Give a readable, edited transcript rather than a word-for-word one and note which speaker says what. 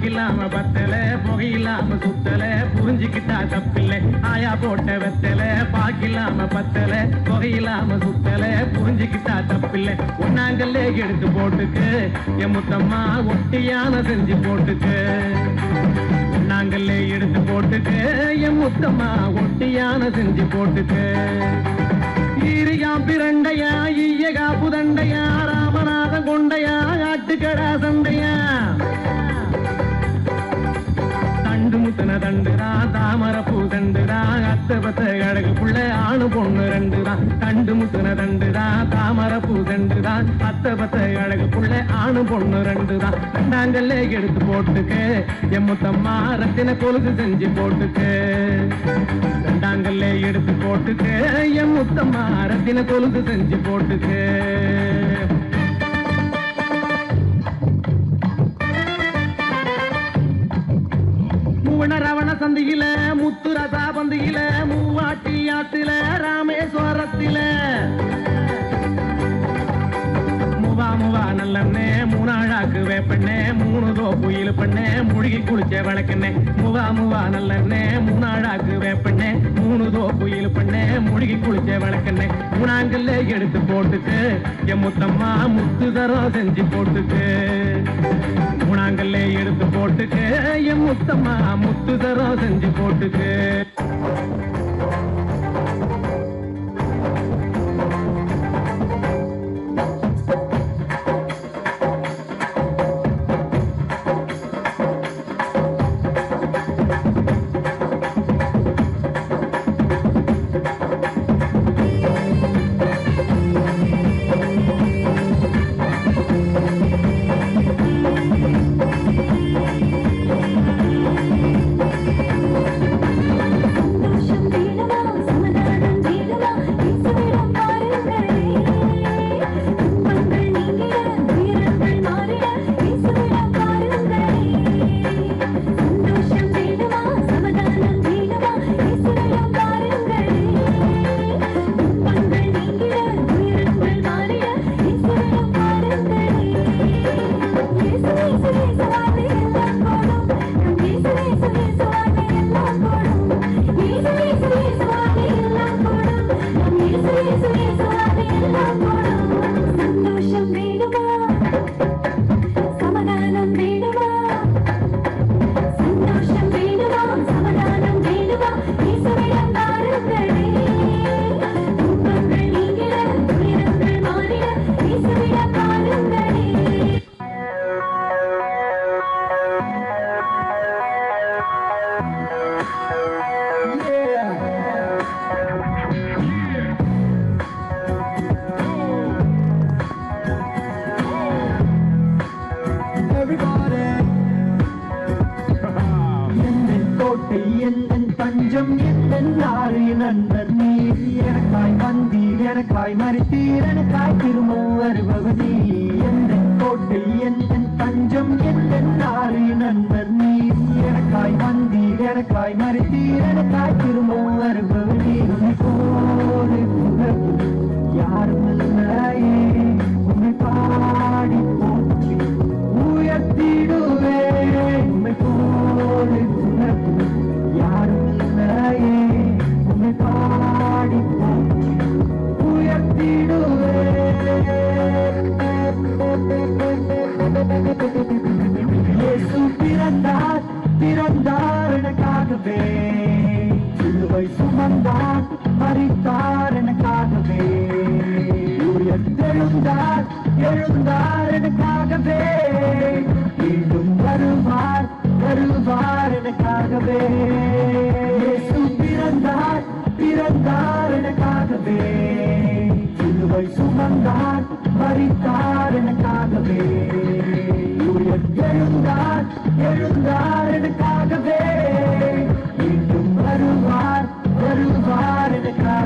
Speaker 1: பாக்கில்லாம பத்தல புகையில்லாம சுத்தல புரிஞ்சுக்கிட்டா தப்பில்லை ஆயா போட்ட வெத்தல பாக்கில்லாம பத்தல புகையில்லாம சுத்தல புரிஞ்சுக்கிட்டா தப்பில்லை ஒன்னாங்கல்லே எடுத்து போட்டுக்கு என் முத்தம்மா ஒட்டியான செஞ்சு போட்டுக்கு நாங்களே எடுத்து போட்டுக்கு என் முத்தம்மா ஒட்டியான செஞ்சு போட்டுக்கு ஈரியா பிரண்டையா ஈயகா புதண்டையா ராமநாதன் கொண்டையா ஆட்டுக்கடா சண்டையா தண்டு முத்தன தண்டுதா தாமர பூ தண்டுதா அத்த பத்த அழகு புள்ள ஆணு பொண்ணு ரெண்டுதான் தண்டு முத்தன தண்டுதா தாமர பூ தண்டுதா அத்த பத்த அழகு புள்ள ஆணு பொண்ணு ரெண்டுதான் நாங்களே எடுத்து போட்டுக்கு என் முத்தம்மா ரத்தின கொலுசு செஞ்சு போட்டுக்கு ரெண்டாங்கல்லே எடுத்து போட்டுக்கு என் முத்தம்மா ரத்தின கொலுசு செஞ்சு போட்டுக்கு ரவண சந்தியில முத்துரசா பந்தியில மூவாட்டி ஆத்தில ராமேஸ்வரத்தில முவா நல்லண்ணே மூணாழாக்கு வேப்பண்ணே மூணு தோப்புயில் பண்ணே முழுகி குளிச்ச வழக்கண்ணே முவா நல்லண்ணே மூணாழாக்கு வேப்பண்ணே மூணு தோப்புயில் பண்ணே முழுகி குளிச்ச வழக்கண்ணே மூணாங்கல்ல எடுத்து போட்டுக்கு என் முத்தம்மா முத்து தரம் செஞ்சு போட்டுக்கு மூணாங்கல்ல எடுத்து போட்டுக்கு என் முத்தம்மா முத்து தரம் செஞ்சு போட்டுக்கு
Speaker 2: எழுந்தார் எனக்காகவே மீண்டும் வருவார் எனக்காக